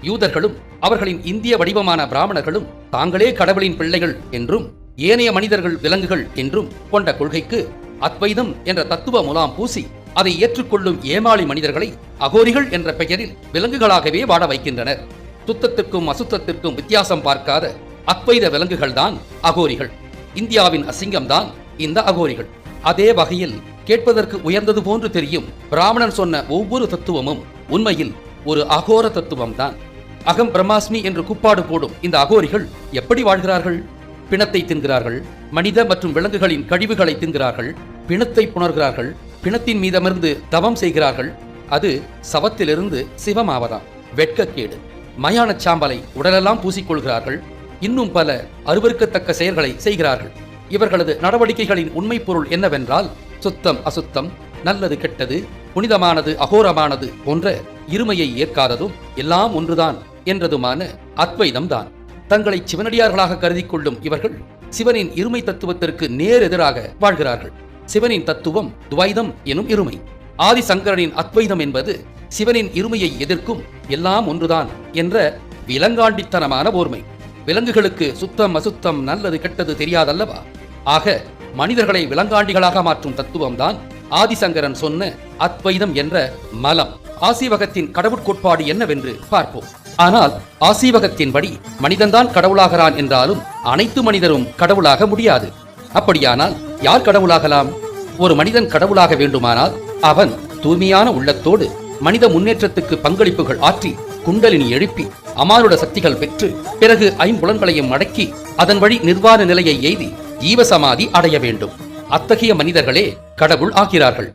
யூதர்களும் அவர்களின் இந்திய வடிவமான பிராமணர்களும் தாங்களே கடவுளின் பிள்ளைகள் என்றும் ஏனைய மனிதர்கள் விலங்குகள் என்றும் கொண்ட கொள்கைக்கு அத்வைதம் என்ற தத்துவ முலாம் பூசி அதை ஏற்றுக்கொள்ளும் ஏமாளி மனிதர்களை அகோரிகள் என்ற பெயரில் விலங்குகளாகவே வாழ வைக்கின்றனர். சுத்தத்திற்கும் அசுத்தத்திற்கும் வித்தியாசம் பார்க்காத அத்வைத விலங்குகள் தான் அகோரிகள். இந்தியாவின் அசிங்கம்தான் இந்த அகோரிகள். அதே வகையில் கேட்பதற்கு உயர்ந்தது போன்று தெரியும் பிராமணன் சொன்ன ஒவ்வொரு தத்துவமும் உண்மையில் ஒரு அகோர தத்துவம் தான். அகம் பிரம்மாஸ்மி என்று கூப்பாடு போடும் இந்த அகோரிகள் எப்படி வாழ்கிறார்கள்? பிணத்தை தின்கிறார்கள், மனித மற்றும் விலங்குகளின் கழிவுகளை தின்கிறார்கள், பிணத்தை புணர்கிறார்கள், பிணத்தின் மீதமிருந்து தவம் செய்கிறார்கள். அது சவத்திலிருந்து சிவமாவதாம். வெட்கக்கேடு. மயானச் சாம்பலை உடலெல்லாம் பூசிக்கொள்கிறார்கள். இன்னும் பல அருவருக்கத்தக்க செயல்களை செய்கிறார்கள். இவர்களது நடவடிக்கைகளின் உண்மை பொருள் என்னவென்றால் சுத்தம் அசுத்தம், நல்லது கெட்டது, புனிதமானது அகோரமானது போன்ற இருமையை ஏற்காததும் எல்லாம் ஒன்றுதான் என்றதுமான அத்வைதம்தான். தங்களை சிவனடியார்களாக கருதி கொள்ளும் இவர்கள் சிவனின் இருமை தத்துவத்திற்கு நேர் எதிராக வாழ்கிறார்கள். சிவனின் தத்துவம் துவைதம் எனும் இருமை. ஆதிசங்கரனின் அத்வைதம் என்பது சிவனின் இருமையை எதிர்க்கும் எல்லாம் ஒன்றுதான் என்ற விலங்காண்டித்தனமான ஓர்மை. விலங்குகளுக்கு சுத்தம் அசுத்தம் நல்லது கெட்டது தெரியாதல்லவா? ஆக மனிதர்களை விலங்காண்டிகளாக மாற்றும் தத்துவம்தான் ஆதிசங்கரன் சொன்ன அத்வைதம் என்ற மலம். ஆசீவகத்தின் கடவுட்கோட்பாடு என்னவென்று பார்ப்போம். ஆனால் ஆசீவகத்தின்படி மனிதன்தான் கடவுளாகிறான் என்றாலும் அனைத்து மனிதரும் கடவுளாக முடியாது. அப்படியானால் யார் கடவுளாகலாம்? ஒரு மனிதன் கடவுளாக வேண்டுமானால் அவன் தூய்மையான உள்ளத்தோடு மனித முன்னேற்றத்துக்கு பங்களிப்புகள் ஆற்றி குண்டலினி எழுப்பி அமானுட சக்திகள் பெற்று பிறகு ஐம்புலன்களையும் அடக்கி அதன் வழி நிர்வாண நிலையை எய்தி ஜீவசமாதி அடைய வேண்டும். அத்தகைய மனிதர்களே கடவுள் ஆகிறார்கள்.